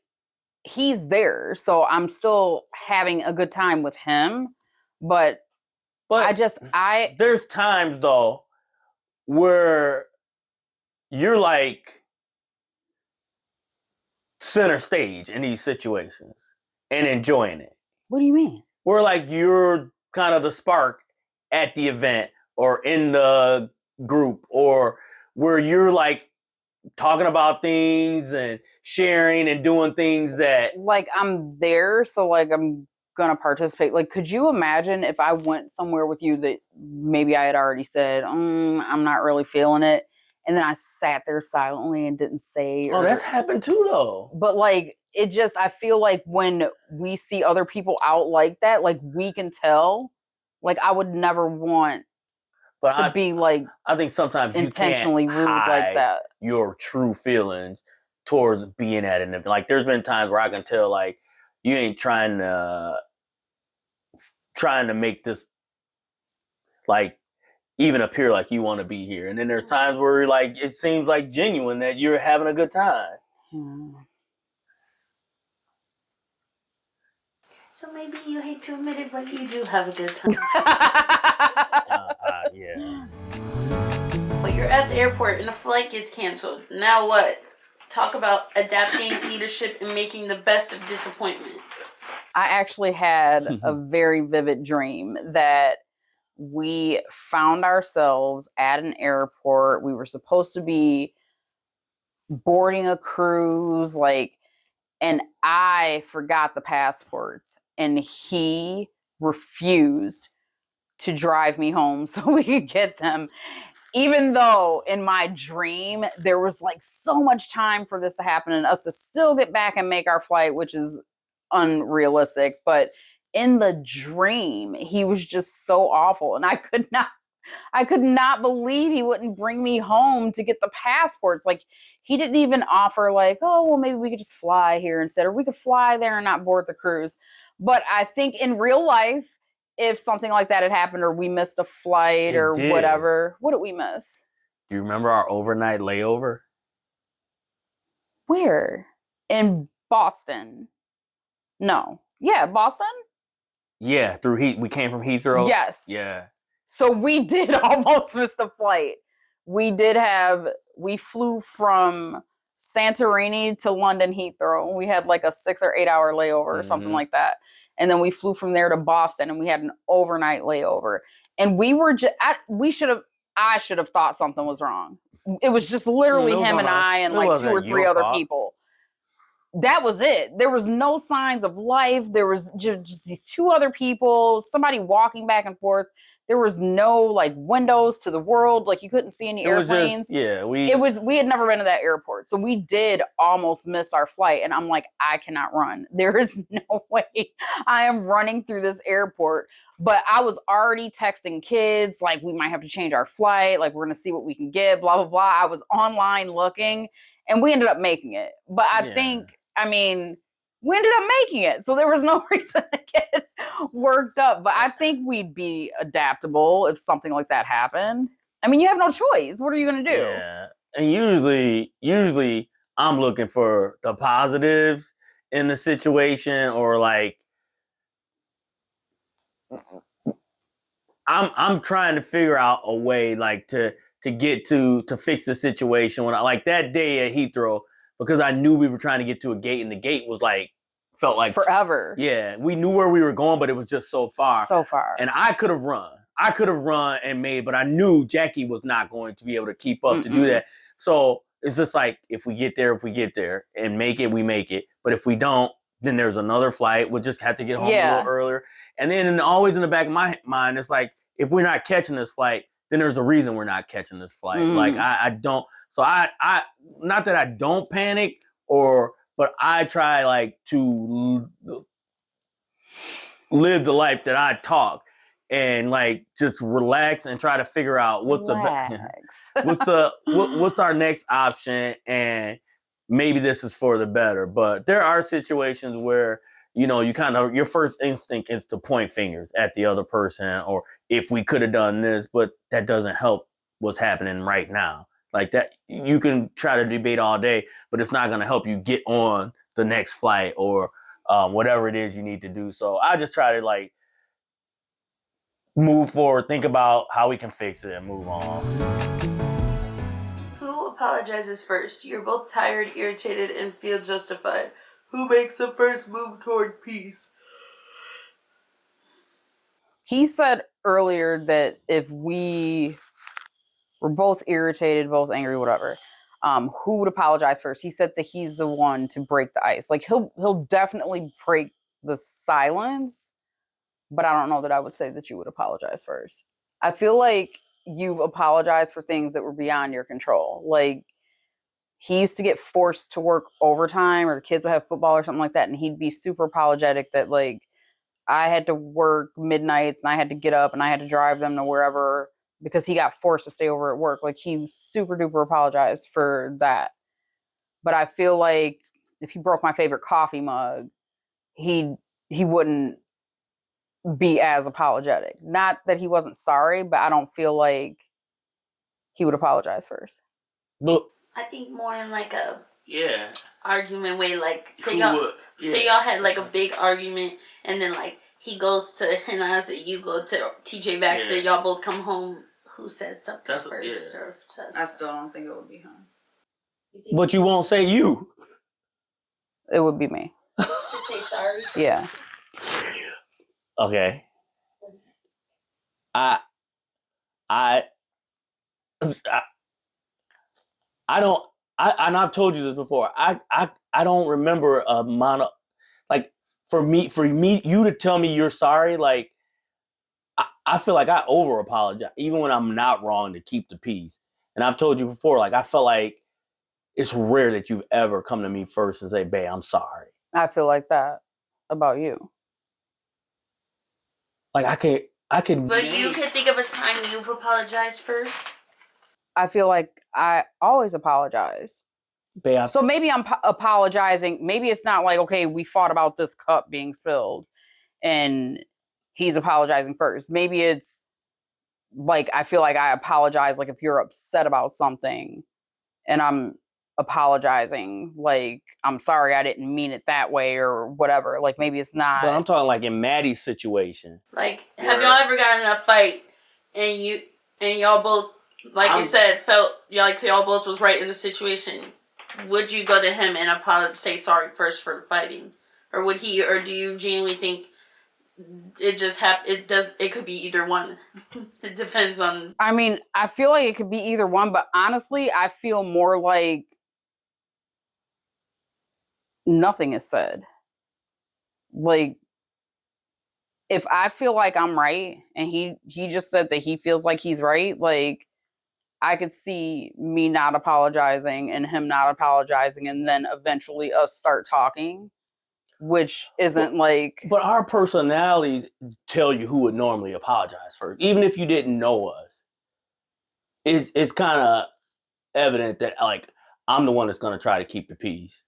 he's there, so I'm still having a good time with him, but there's times though where you're like center stage in these situations and enjoying it. What do you mean? Where like you're kind of the spark at the event or in the group, or where you're like talking about things and sharing and doing things that like I'm there, so like I'm gonna participate. Like, could you imagine if I went somewhere with you that maybe I had already said, I'm not really feeling it, and then I sat there silently and didn't say. That's happened too, though. But like, I feel like when we see other people out like that, like we can tell. Like, I would never want to be like. I think sometimes intentionally you can't rude hide like that. Your true feelings towards being at an event. Like, there's been times where I can tell, like, you ain't trying to make this like even appear like you want to be here. And then there's times where like it seems like genuine that you're having a good time. So maybe you hate to admit it, but you do have a good time. Yeah. Well, you're at the airport and the flight gets canceled. Now what? Talk about adapting leadership and making the best of disappointment. I actually had a very vivid dream that we found ourselves at an airport. We were supposed to be boarding a cruise, and I forgot the passports, and he refused to drive me home so we could get them. Even though in my dream, there was like so much time for this to happen and us to still get back and make our flight, which is unrealistic. But in the dream, he was just so awful. And I could not believe he wouldn't bring me home to get the passports. Like, he didn't even offer like, oh, well, maybe we could just fly here instead, or we could fly there and not board the cruise. But I think in real life, if something like that had happened or we missed a flight or whatever, what did we miss? Do you remember our overnight layover? Where? In Boston. No. Yeah, Boston? Yeah, we came from Heathrow. Yes. Yeah. So we did almost miss the flight. We flew from Santorini to London Heathrow. We had like a 6 or 8 hour layover or something like that. And then we flew from there to Boston and we had an overnight layover. And we were I should have thought something was wrong. It was just literally him and I and like 2 or 3 other people. That was it. There was no signs of life. There was just these 2 other people, somebody walking back and forth. There was no like windows to the world. Like, you couldn't see any airplanes. We had never been to that airport. So we did almost miss our flight. And I'm like, I cannot run. There is no way I am running through this airport. But I was already texting kids, like, we might have to change our flight. Like, we're going to see what we can get, blah, blah, blah. I was online looking and we ended up making it. But we ended up making it. So there was no reason to get worked up. But I think we'd be adaptable if something like that happened. I mean, you have no choice. What are you going to do? Yeah. And usually I'm looking for the positives in the situation, or like I'm trying to figure out a way like to get to fix the situation when I like that day at Heathrow because I knew we were trying to get to a gate and the gate was like felt like Forever. yeah, we knew where we were going, but it was just so far. So far. And I could have run. I could have run and made, but I knew Jackie was not going to be able to keep up to do that. So it's just like if we get there and make it, we make it. But if we don't, then there's another flight. We'll just have to get home a little earlier. And then always in the back of my mind, it's like if we're not catching this flight, then there's a reason we're not catching this flight. Like I don't. So I not that I don't panic but I try like to live the life that I talk and like just relax and try to figure out what's what's our next option and maybe this is for the better. But there are situations where you kind of your first instinct is to point fingers at the other person or if we could have done this, but that doesn't help what's happening right now. Like that, you can try to debate all day, but it's not going to help you get on the next flight or whatever it is you need to do. So I just try to like move forward, think about how we can fix it and move on. Who apologizes first? You're both tired, irritated, and feel justified. Who makes the first move toward peace? He said earlier that if we were both irritated, both angry, whatever, who would apologize first? He said that he's the one to break the ice. Like he'll definitely break the silence, but I don't know that I would say that you would apologize first. I feel like you've apologized for things that were beyond your control. Like he used to get forced to work overtime or the kids would have football or something like that. And he'd be super apologetic that like I had to work midnights and I had to get up and I had to drive them to wherever because he got forced to stay over at work. Like he super duper apologized for that. But I feel like if he broke my favorite coffee mug, he wouldn't be as apologetic. Not that he wasn't sorry, but I don't feel like he would apologize first. But I think more in like a yeah argument way, like say Cool. y'all had like a big argument and then like he goes to Henna's and you go to TJ Baxter, y'all both come home. Who says something first? Or says I still don't think it would be him. But you won't say you. It would be me. to say sorry? Yeah. Okay. I don't. And I've told you this before. I don't remember a amount of like for me you to tell me you're sorry. Like I feel like I over apologize even when I'm not wrong to keep the peace. And I've told you before. Like I felt like it's rare that you've ever come to me first and say, "Babe, I'm sorry." I feel like that about you. Like I can. But you can think of a time you've apologized first. I feel like I always apologize. Babe, So maybe I'm apologizing. Maybe it's not like, okay, we fought about this cup being spilled and he's apologizing first. Maybe it's like, I feel like I apologize. Like if you're upset about something and I'm apologizing, like, I'm sorry, I didn't mean it that way or whatever. Like maybe it's not. But I'm talking like in Maddie's situation. Like, have y'all ever gotten in a fight and y'all both, like you said, felt y'all both was right in the situation? Would you go to him and apologize, say sorry first for the fighting, or would he, or do you genuinely think it just it could be either one? It depends on. I mean, I feel like it could be either one, but honestly, I feel more like nothing is said. Like, if I feel like I'm right and he just said that he feels like he's right, like I could see me not apologizing and him not apologizing and then eventually us start talking, which isn't like. But our personalities tell you who would normally apologize first. Even if you didn't know us, it's kind of evident that like I'm the one that's going to try to keep the peace,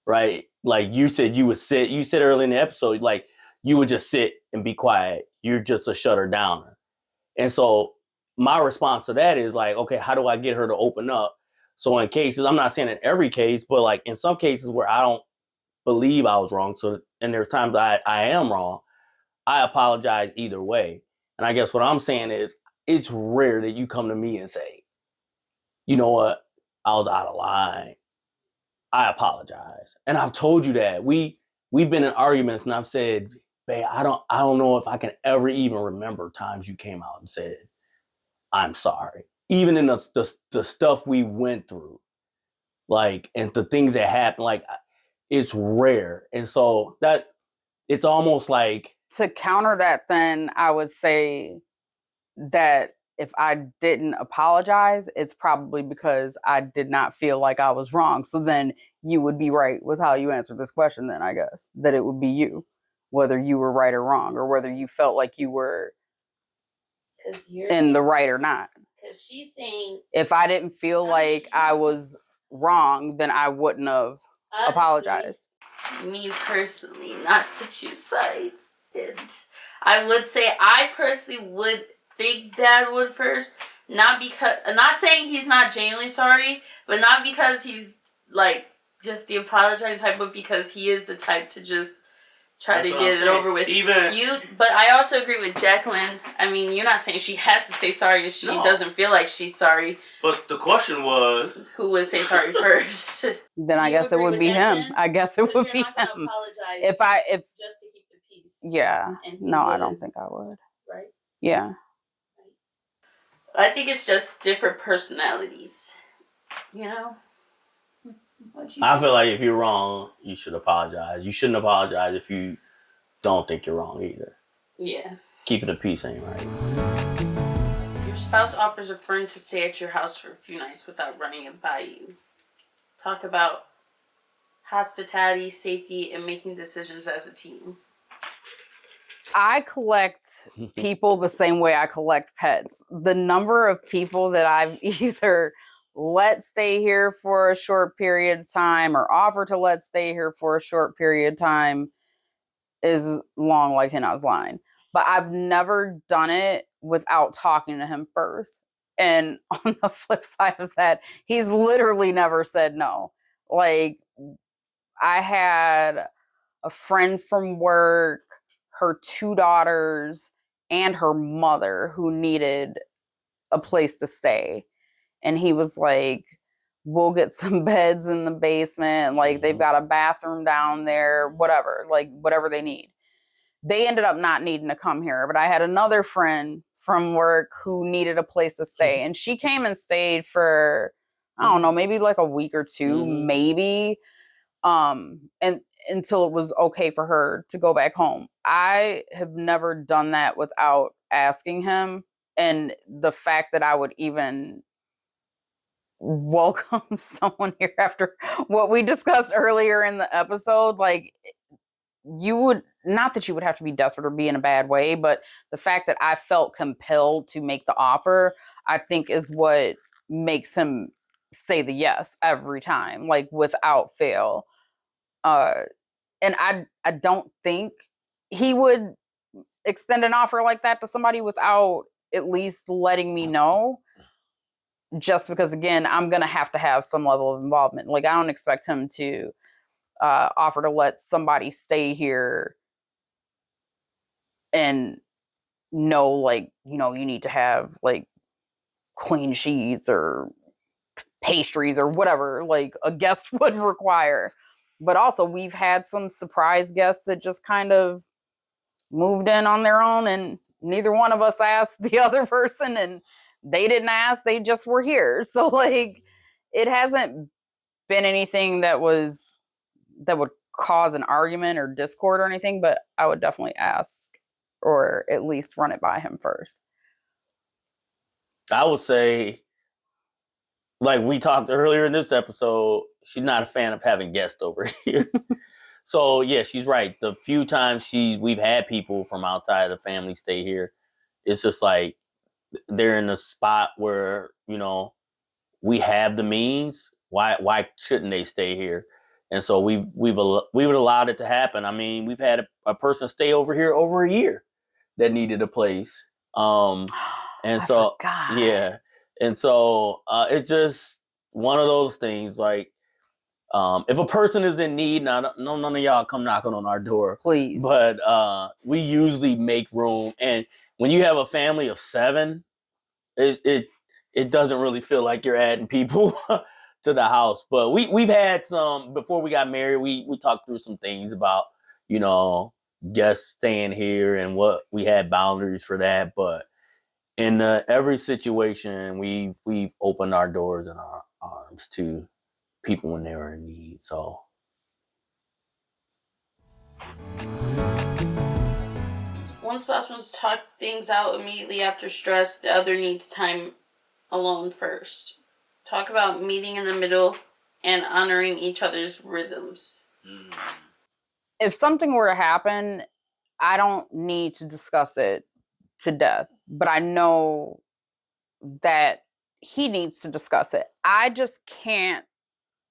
right? Like you said, you said early in the episode, like you would just sit and be quiet. You're just a shutter downer. And so my response to that is like, okay, how do I get her to open up? So in cases, I'm not saying in every case, but like in some cases where I don't believe I was wrong. So, and there's times I am wrong. I apologize either way. And I guess what I'm saying is it's rare that you come to me and say, you know what, I was out of line. I apologize. And I've told you that. We've been in arguments and I've said, babe, I don't know if I can ever even remember times you came out and said, I'm sorry. Even in the stuff we went through, like, and the things that happened, like, it's rare. And so that it's almost like, To counter that, then I would say that if I didn't apologize, it's probably because I did not feel like I was wrong. So then you would be right with how you answered this question, then I guess, that it would be you, whether you were right or wrong, or whether you felt like you were in the right or not. Because she's saying, If I didn't feel like I was wrong, then I wouldn't have apologized. Me personally, not to choose sides, and I would say I personally would think Dad would first, not because, not saying he's not genuinely sorry, but not because he's like just the apologizing type, but because he is the type to just try to get it over with. Even you, but I also agree with Jacqueline. I mean, you're not saying she has to say sorry if she doesn't feel like she's sorry. But the question was, who would say sorry first? Then I guess it would be him. I guess it would be him. If just to keep the peace. Yeah. No, I don't think I would. Right? Yeah. I think it's just different personalities. You know? I feel like if you're wrong, you should apologize. You shouldn't apologize if you don't think you're wrong either. Yeah. Keeping the peace ain't right. Your spouse offers a friend to stay at your house for a few nights without running it by you. Talk about hospitality, safety, and making decisions as a team. I collect people the same way I collect pets. The number of people that I've either let stay here for a short period of time or offer to let stay here for a short period of time is long like Hannah's line. But I've never done it without talking to him first. And on the flip side of that, he's literally never said no. Like, I had a friend from work, her 2 daughters, and her mother who needed a place to stay. And he was like, we'll get some beds in the basement. Like, they've got a bathroom down there, whatever, like whatever they need. They ended up not needing to come here. But I had another friend from work who needed a place to stay. And she came and stayed for, I don't know, maybe like a week or two, maybe. And until it was okay for her to go back home. I have never done that without asking him. And the fact that I would even welcome someone here after what we discussed earlier in the episode, like, you would, not that you would have to be desperate or be in a bad way, but the fact that I felt compelled to make the offer, I think is what makes him say the yes every time, like without fail. And I don't think he would extend an offer like that to somebody without at least letting me know. Just because, again, I'm going to have some level of involvement. Like, I don't expect him to offer to let somebody stay here and know, like, you know, you need to have, like, clean sheets or pastries or whatever, like, a guest would require. But also, we've had some surprise guests that just kind of moved in on their own, and neither one of us asked the other person, and they didn't ask, they just were here. So, like, it hasn't been anything that would cause an argument or discord or anything, but I would definitely ask or at least run it by him first. I would say, like we talked earlier in this episode, she's not a fan of having guests over here. So yeah, she's right. The few times we've had people from outside the family stay here, it's just like they're in a spot where, you know, we have the means. Why shouldn't they stay here? And so we've allowed it to happen. I mean, we've had a person stay over here over a year that needed a place. And so yeah, and so it's just one of those things. Like, If a person is in need, now none of y'all come knocking on our door, Please. but we usually make room. And when you have a family of 7, it doesn't really feel like you're adding people to the house. But we've had some before we got married. We talked through some things about, you know, guests staying here and what we had boundaries for that. But in every situation, we've opened our doors and our arms to people when they're in need. So One spouse wants to talk things out immediately after stress. The other needs time alone first. Talk about meeting in the middle and honoring each other's rhythms. If something were to happen, I don't need to discuss it to death, but I know that he needs to discuss it. I just can't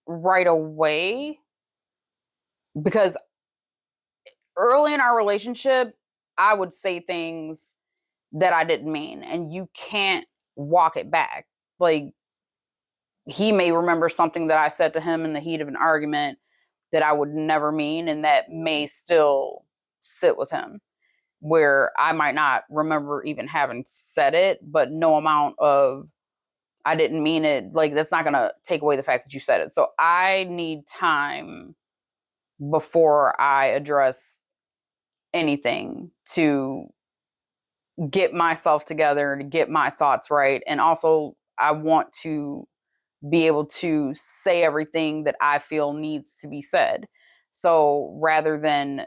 right away, because early in our relationship, I would say things that I didn't mean, and you can't walk it back. Like, he may remember something that I said to him in the heat of an argument that I would never mean, and that may still sit with him, where I might not remember even having said it, but no amount of I didn't mean it, like, that's not going to take away the fact that you said it. So I need time before I address anything to get myself together, to get my thoughts right. And also, I want to be able to say everything that I feel needs to be said. So rather than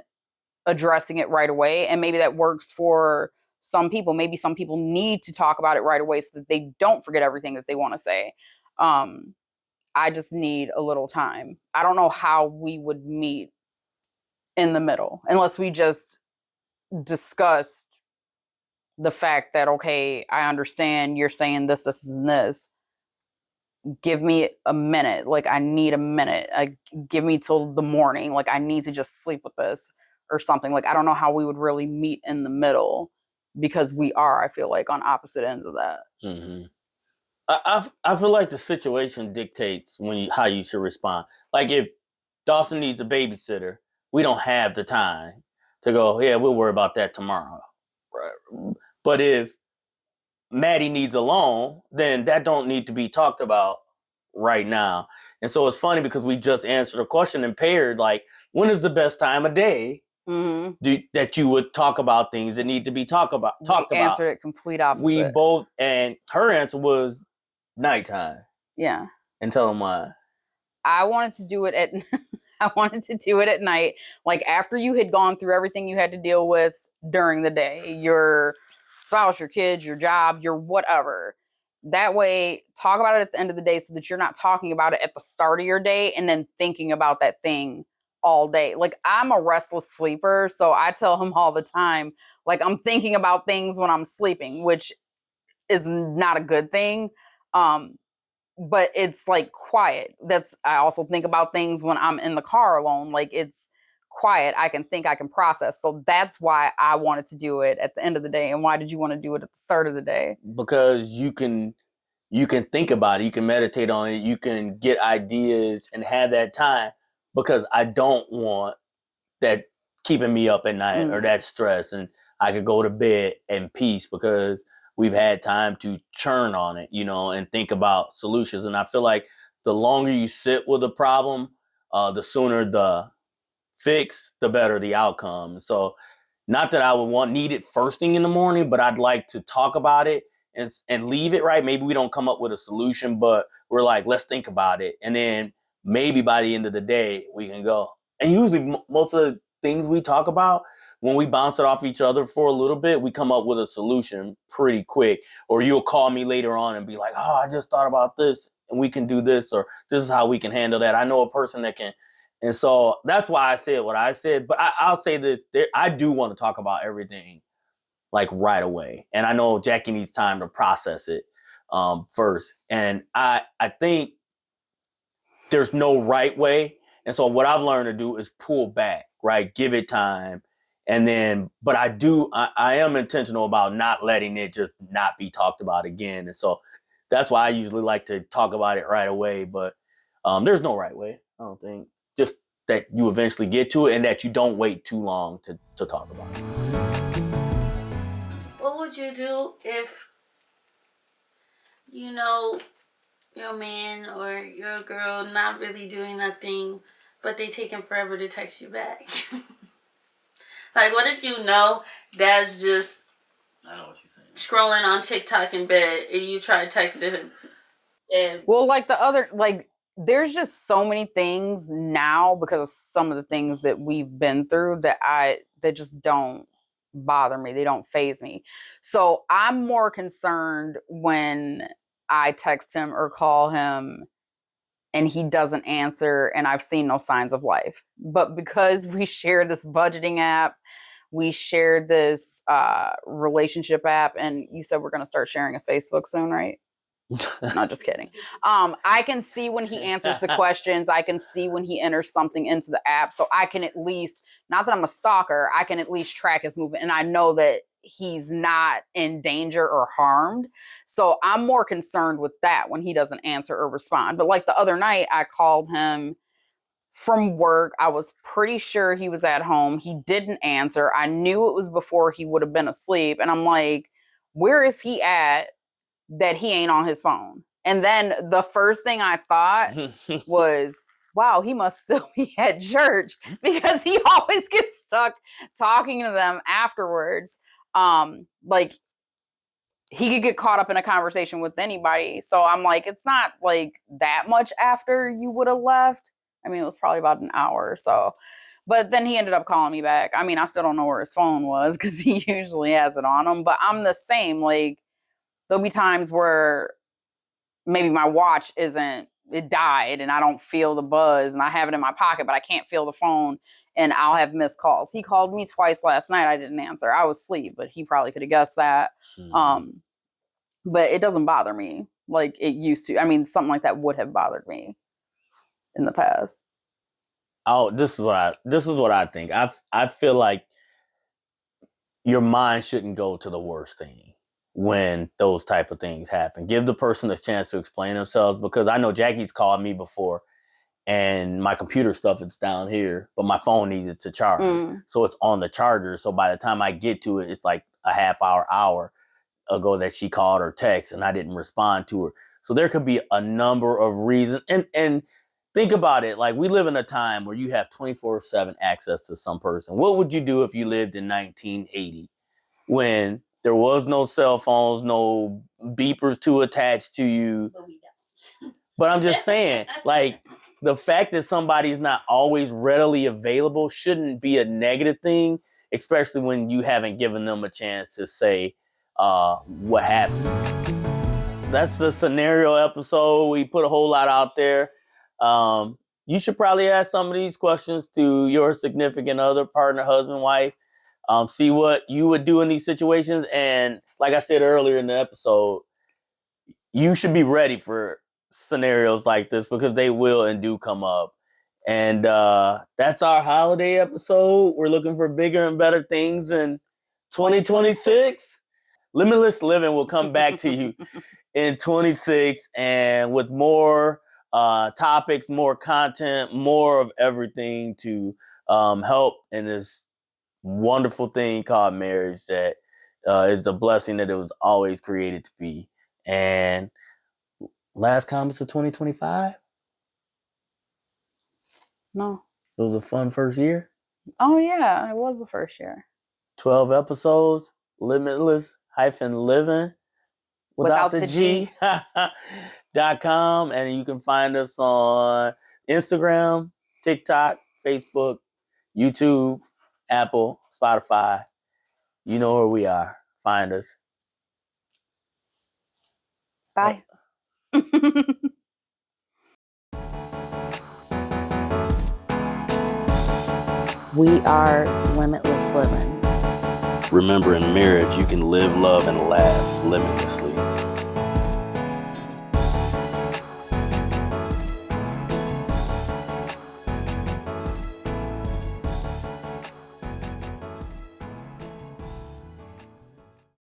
addressing it right away, and maybe that works for some people, maybe some people need to talk about it right away so that they don't forget everything that they want to say. I just need a little time. I don't know how we would meet in the middle unless we just discussed the fact that, okay, I understand you're saying this, this, and this. Give me a minute. Like, I need a minute. Give me till the morning. Like, I need to just sleep with this or something. Like, I don't know how we would really meet in the middle, because we are, I feel like, on opposite ends of that. mm-hmm. I feel like the situation dictates how you should respond. Like, if Dawson needs a babysitter, we don't have the time to go, yeah, we'll worry about that tomorrow. But if Maddie needs a loan, then that don't need to be talked about right now. And so it's funny because we just answered a question and paired, like, when is the best time of day that you would talk about things that need to be talked about? We answered it complete opposite. We both, and her answer was nighttime. Yeah. And tell them why. I wanted to do it at night, like after you had gone through everything you had to deal with during the day, your spouse, your kids, your job, your whatever. That way, talk about it at the end of the day so that you're not talking about it at the start of your day and then thinking about that thing all day. Like, I'm a restless sleeper, so I tell him all the time, like, I'm thinking about things when I'm sleeping, which is not a good thing. But it's like quiet. I also think about things when I'm in the car alone. Like, it's quiet. I can think, I can process. So that's why I wanted to do it at the end of the day. And why did you want to do it at the start of the day? Because you can think about it, you can meditate on it, you can get ideas and have that time, because I don't want that keeping me up at night or that stress, and I could go to bed in peace because we've had time to churn on it, and think about solutions. And I feel like the longer you sit with a problem, the sooner the fix, the better the outcome. So not that I would need it first thing in the morning, but I'd like to talk about it and leave it right. Maybe we don't come up with a solution, but we're like, let's think about it. And then maybe by the end of the day, we can go. And usually most of the things we talk about, when we bounce it off each other for a little bit, we come up with a solution pretty quick. Or you'll call me later on and be like, oh, I just thought about this and we can do this, or this is how we can handle that. I know a person that can. And so that's why I said what I said. But I'll say this. I do want to talk about everything like right away. And I know Jackie needs time to process it first. And I think there's no right way. And so what I've learned to do is pull back, right? Give it time. And then, but I am intentional about not letting it just not be talked about again. And so that's why I usually like to talk about it right away. But there's no right way. I don't think. Just that you eventually get to it and that you don't wait too long to talk about it. What would you do if, your man or your girl not really doing nothing, but they taking forever to text you back? Like, what if dad's just I know what you're saying. scrolling on TikTok in bed and you try texting him? And Well, there's just so many things now because of some of the things that we've been through that just don't bother me. They don't faze me. So I'm more concerned when I text him or call him and he doesn't answer and I've seen no signs of life. But because we share this budgeting app, we share this relationship app, and you said we're going to start sharing a Facebook soon, right? Not just kidding. I can see when he answers the questions. I can see when he enters something into the app. So I can at least, not that I'm a stalker, I can at least track his movement. And I know that he's not in danger or harmed. So I'm more concerned with that when he doesn't answer or respond. But like the other night, I called him from work. I was pretty sure he was at home. He didn't answer. I knew it was before he would have been asleep. And I'm like, where is he at that he ain't on his phone? And then the first thing I thought was, wow, he must still be at church because he always gets stuck talking to them afterwards. Like he could get caught up in a conversation with anybody. So I'm like, it's not like that much after you would have left. I mean, it was probably about an hour or so. But then he ended up calling me back. I mean, I still don't know where his phone was because he usually has it on him. But I'm the same. Like, there'll be times where maybe my watch it died and I don't feel the buzz and I have it in my pocket, but I can't feel the phone and I'll have missed calls. He called me twice last night. I didn't answer. I was asleep, but he probably could have guessed that. Mm-hmm. But it doesn't bother me like it used to. I mean, something like that would have bothered me in the past. Oh, this is what I think. I feel like your mind shouldn't go to the worst thing when those type of things happen. Give the person a chance to explain themselves, because I know Jackie's called me before and my computer stuff is down here, but my phone needed to charge. So it's on the charger. So by the time I get to it, it's like a half hour ago that she called or text and I didn't respond to her. So there could be a number of reasons. And think about it. Like, we live in a time where you have 24/7 access to some person. What would you do if you lived in 1980 when there was no cell phones, no beepers to attach to you? but we don't. But I'm just saying, like, the fact that somebody's not always readily available shouldn't be a negative thing, especially when you haven't given them a chance to say what happened. That's the scenario episode. We put a whole lot out there. You should probably ask some of these questions to your significant other, partner, husband, wife. See what you would do in these situations. And like I said earlier in the episode, you should be ready for scenarios like this because they will and do come up. And that's our holiday episode. We're looking for bigger and better things in 2026. Limitless Livin will come back to you in 26 and with more topics, more content, more of everything to help in this wonderful thing called marriage that is the blessing that it was always created to be. And last comments of 2025? No. It was a fun first year. Oh, yeah. It was the first year. 12 episodes. Limitless-living without the G. .com. And you can find us on Instagram, TikTok, Facebook, YouTube, Apple, Spotify. You know where we are. Find us. Bye. We are Limitless Living. Remember, in marriage, you can live, love, and laugh limitlessly.